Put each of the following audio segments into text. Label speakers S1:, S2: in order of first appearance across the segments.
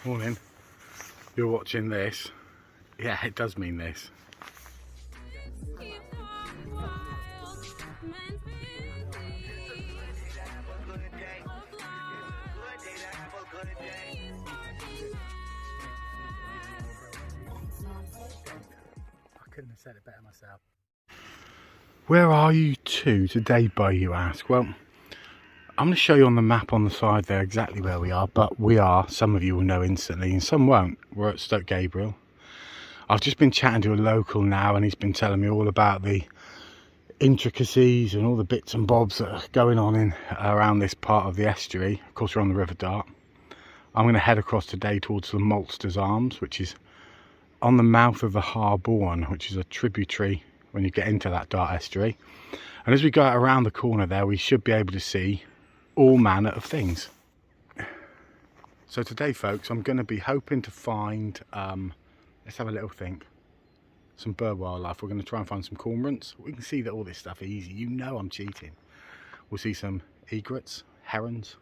S1: Morning. You're watching this. Yeah, it does mean this. I couldn't have said it better myself. Where are you two today, Bo, you ask? Well, I'm going to show you on the map on the side there exactly where we are, but we are, some of you will know instantly and some won't. We're at Stoke Gabriel. I've just been chatting to a local now and he's been telling me all about the intricacies and all the bits and bobs that are going on in around this part of the estuary. Of course, we're on the River Dart. I'm going to head across today towards the Maltster's Arms, which is on the mouth of the Harborne, which is a tributary when you get into that Dart estuary. And as we go out around the corner there, we should be able to see all manner of things. So today, folks, I'm going to be hoping to find, let's have a little think, some bird wildlife. We're going to try and find some cormorants. We can see that all this stuff easy. You know I'm cheating. We'll see some egrets, herons.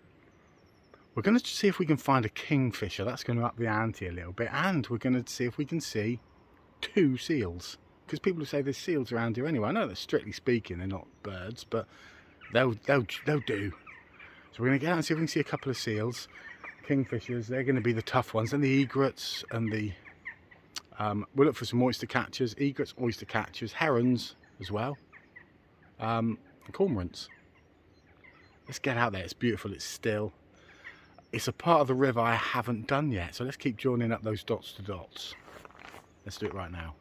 S1: We're going to see if we can find a kingfisher. That's going to up the ante a little bit. And we're going to see if we can see 2 seals. Because people say there's seals around here anyway. I know that strictly speaking they're not birds, but they'll do. So we're going to get out and see if we can see a couple of seals. Kingfishers, they're going to be the tough ones. And the egrets and the... we'll look for some oyster catchers. Egrets, oyster catchers, herons as well. And cormorants. Let's get out there. It's beautiful. It's still. It's a part of the river I haven't done yet. So let's keep joining up those dots to dots. Let's do it right now.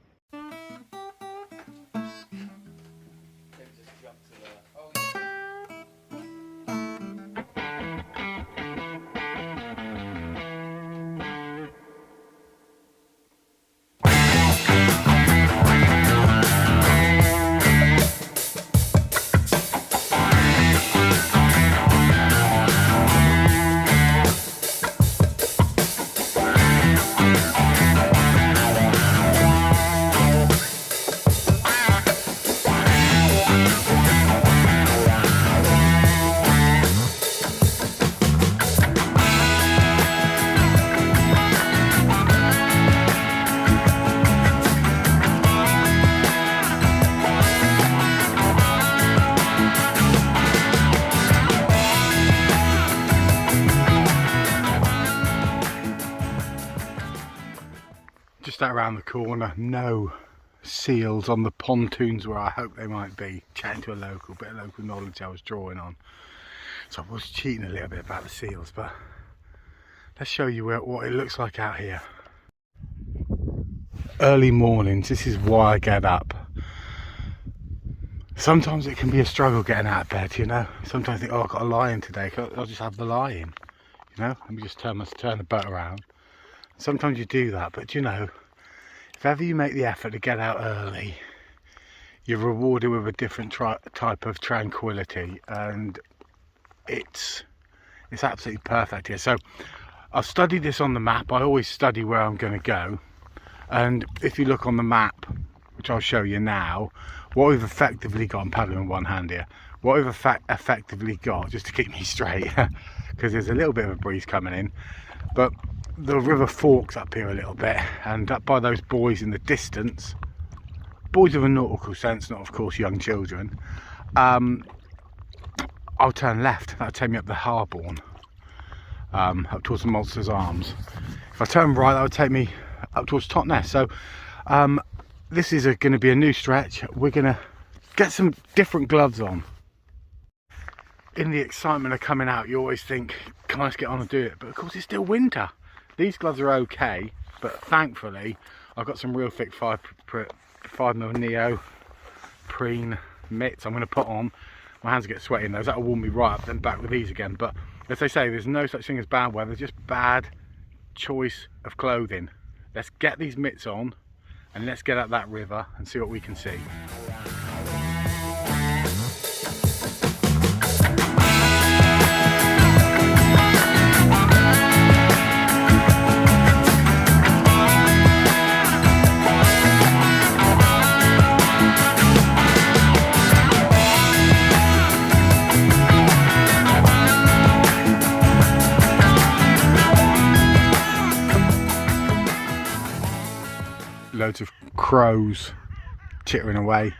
S1: Just out around the corner, no seals on the pontoons where I hope they might be. Chatting to a local, bit of local knowledge I was drawing on. So I was cheating a little bit about the seals, but let's show you what it looks like out here. Early mornings, this is why I get up. Sometimes it can be a struggle getting out of bed, you know. Sometimes I think, oh, I've got a lie-in today, I'll just have the lie-in, you know. Let me just turn the boat around. Sometimes you do that, but you know, if ever you make the effort to get out early, you're rewarded with a different type of tranquility, and it's absolutely perfect here. So I've studied this on the map. I always study where I'm going to go, and if you look on the map, which I'll show you now, what we've effectively got, I'm paddling with one hand here, what we've effectively got, just to keep me straight, because there's a little bit of a breeze coming in, but the river forks up here a little bit, and up by those buoys in the distance, buoys of a nautical sense, not of course young children, I'll turn left. That'll take me up the Harborne, up towards the Maltster's Arms. If I turn right, that would take me up towards Totnes. So this is going to be a new stretch. We're going to get some different gloves on. In the excitement of coming out, you always think, can I just get on and do it? But of course it's still winter. These gloves are okay, but thankfully I've got some real thick 5mm neoprene mitts I'm going to put on. My hands get sweaty in those, that'll warm me right up, then back with these again. But as they say, there's no such thing as bad weather, just bad choice of clothing. Let's get these mitts on and let's get up that river and see what we can see. loads of crows chittering away,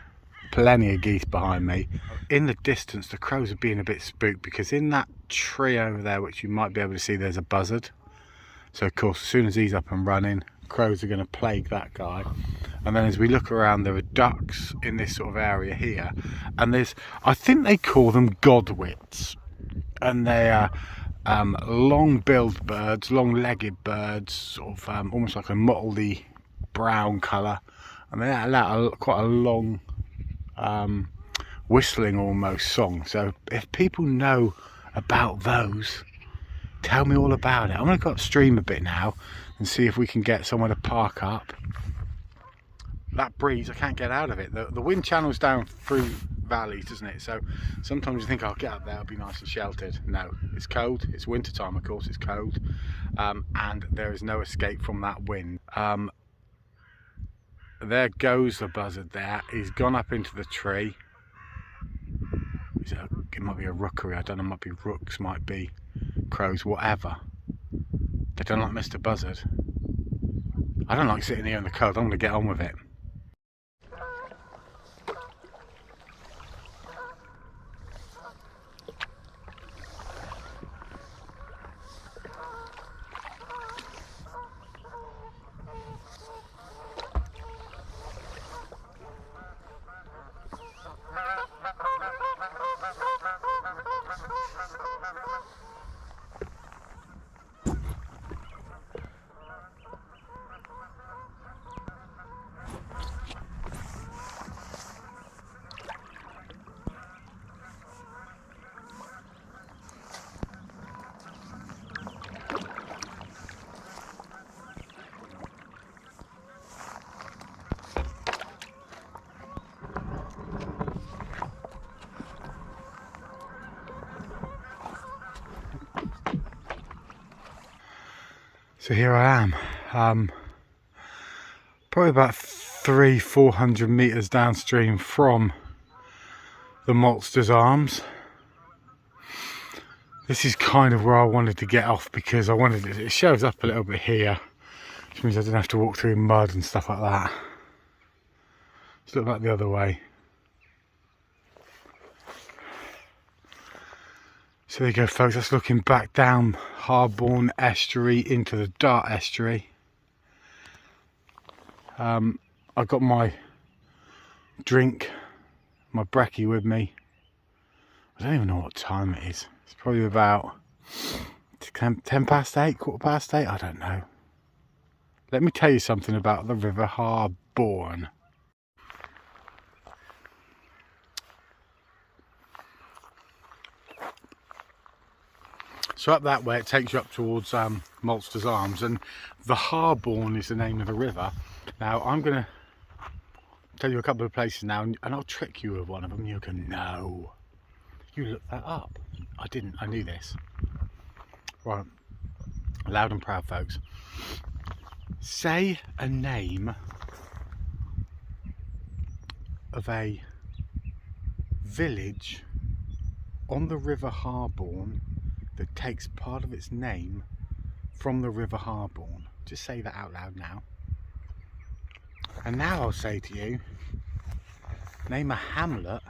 S1: plenty of geese behind me. In the distance the crows are being a bit spooked because in that tree over there, which you might be able to see, there's a buzzard. So of course as soon as he's up and running, crows are going to plague that guy. And then as we look around, there are ducks in this sort of area here, and there's, I think they call them godwits, and they are long-billed birds, long-legged birds, sort of almost like a mottledy brown colour, and they allow quite a long whistling almost song. So if people know about those, tell me all about it. I'm going to go upstream a bit now and see if we can get somewhere to park up. That breeze, I can't get out of it. The wind channels down through valleys, doesn't it? So sometimes you think, I'll get up there, I'll be nice and sheltered. No, it's cold, it's winter time, of course, it's cold, and there is no escape from that wind. There goes the buzzard there. He's gone up into the tree. It might be a rookery, I don't know, it might be rooks, might be crows, whatever. They don't like Mr. Buzzard. I don't like sitting here in the cold, I'm going to get on with it. So here I am, probably about 300-400 metres downstream from the Maltster's Arms. This is kind of where I wanted to get off because I wanted it shows up a little bit here, which means I don't have to walk through mud and stuff like that. Just look back the other way. So there you go, folks, that's looking back down Harborne Estuary into the Dart Estuary. I've got my drink, my brekkie with me. I don't even know what time it is. It's probably about 10 past 8, quarter past 8, I don't know. Let me tell you something about the River Harborne. So up that way it takes you up towards Maltster's Arms, and the Harborne is the name of the river. Now I'm going to tell you a couple of places now, and I'll trick you with one of them. You can know. You looked that up. I didn't, I knew this. Right, loud and proud, folks. Say a name of a village on the River Harborne that takes part of its name from the River Harborne. Just say that out loud now. And now I'll say to you, name a hamlet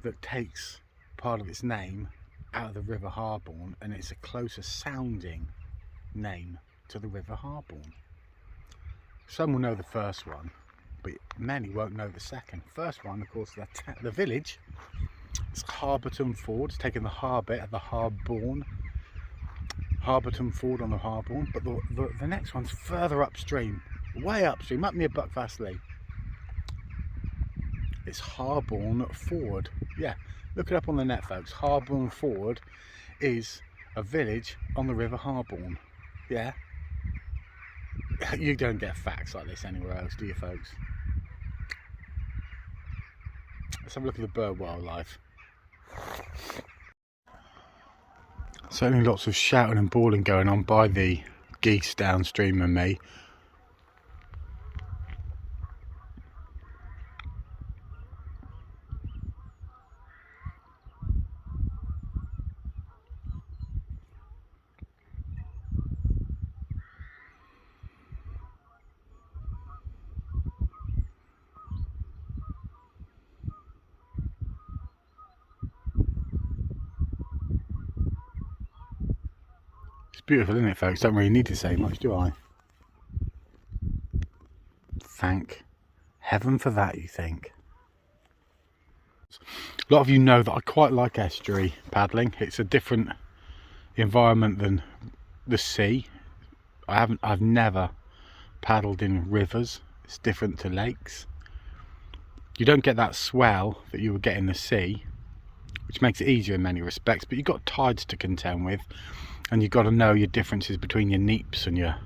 S1: that takes part of its name out of the River Harborne, and it's a closer sounding name to the River Harborne. Some will know the first one, but many won't know the second. First one, of course, the village. It's Harborton Ford. It's taken the harbour at the Harborne. Harborton Ford on the Harborne. But the next one's further upstream, way upstream, up near Buckfastleigh. It's Harborne Ford. Yeah, look it up on the net, folks. Harborne Ford is a village on the River Harborne. Yeah. You don't get facts like this anywhere else, do you, folks? Let's have a look at the bird wildlife. Certainly lots of shouting and bawling going on by the geese downstream of me. It's beautiful, isn't it, folks? Don't really need to say much, do I? Thank heaven for that, you think? A lot of you know that I quite like estuary paddling. It's a different environment than the sea. I've never paddled in rivers. It's different to lakes. You don't get that swell that you would get in the sea, which makes it easier in many respects, but you've got tides to contend with, and you've got to know your differences between your neaps and your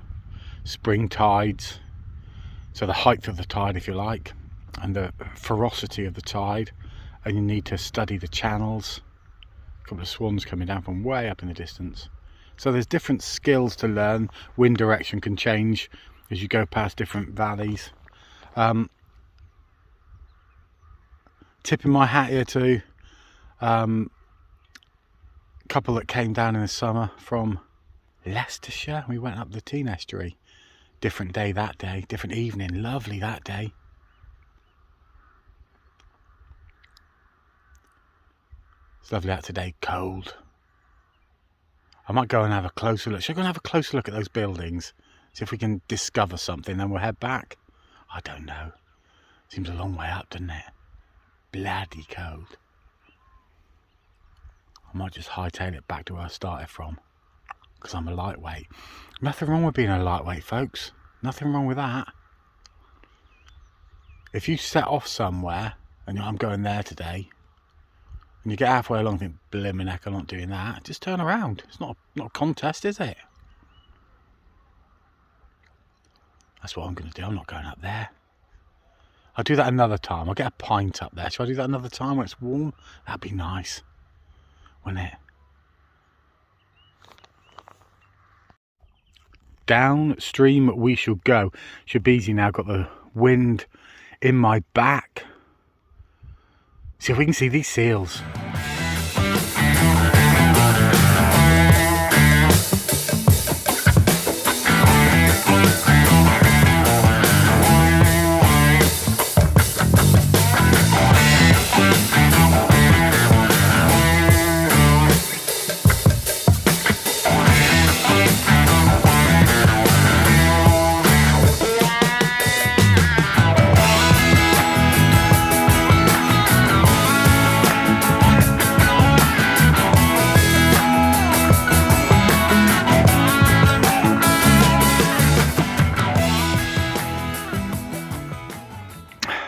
S1: spring tides. So the height of the tide, if you like, and the ferocity of the tide, and you need to study the channels. A couple of swans coming down from way up in the distance. So there's different skills to learn. Wind direction can change as you go past different valleys. Tipping my hat here to couple that came down in the summer from Leicestershire. We went up the Tean Estuary. Different day that day, different evening, lovely that day. It's lovely out today, cold. I might go and have a closer look. Should I go and have a closer look at those buildings? See if we can discover something, then we'll head back. I don't know. Seems a long way up, doesn't it? Bloody cold. I might just hightail it back to where I started from, because I'm a lightweight. Nothing wrong with being a lightweight, folks. Nothing wrong with that. If you set off somewhere, and I'm going there today, and you get halfway along and think, blimmin' heck, I'm not doing that, just turn around. It's not a contest, is it? That's what I'm going to do. I'm not going up there. I'll do that another time. I'll get a pint up there. Shall I do that another time when it's warm? That'd be nice, wouldn't it? Downstream we shall go. Should be easy now. Got the wind in my back. See if we can see these seals.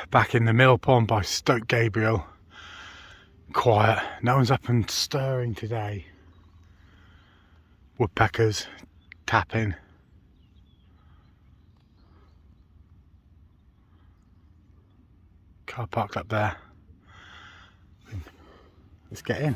S1: Back in the mill pond by Stoke Gabriel. Quiet. No one's up and stirring today. Woodpeckers tapping. Car parked up there. Let's get in.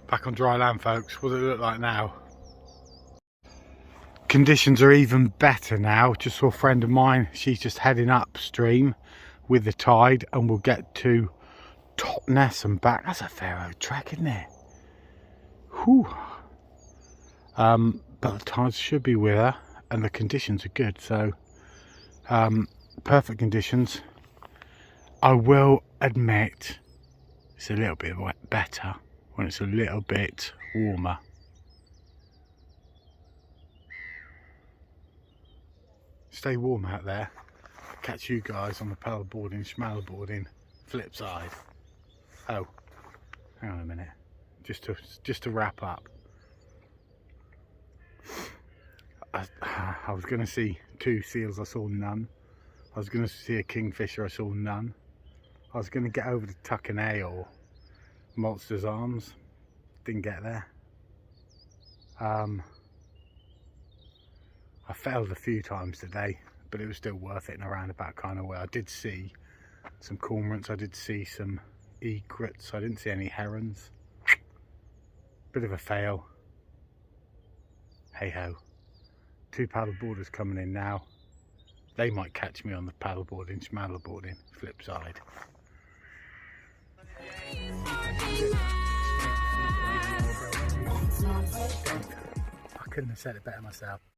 S1: Back on dry land, folks. What does it look like now? Conditions are even better now. Just saw a friend of mine, she's just heading upstream with the tide, and we'll get to Totnes and back. That's a fair old trek, isn't it? Whew. But the tides should be with her and the conditions are good, so perfect conditions. I will admit it's a little bit better when it's a little bit warmer. Stay warm out there. Catch you guys on the paddleboarding, schmalboarding flip side. Oh, hang on a minute. Just to wrap up. I was going to see 2 seals, I saw none. I was going to see a kingfisher, I saw none. I was going to get over to Tuckanay or Monster's Arms, didn't get there. I failed a few times today, but it was still worth it in a roundabout kind of way. I did see some cormorants, I did see some egrets, I didn't see any herons. Bit of a fail. Hey ho. 2 paddleboarders coming in now. They might catch me on the paddleboarding, schmaddleboarding, flip side. I couldn't have said it better myself.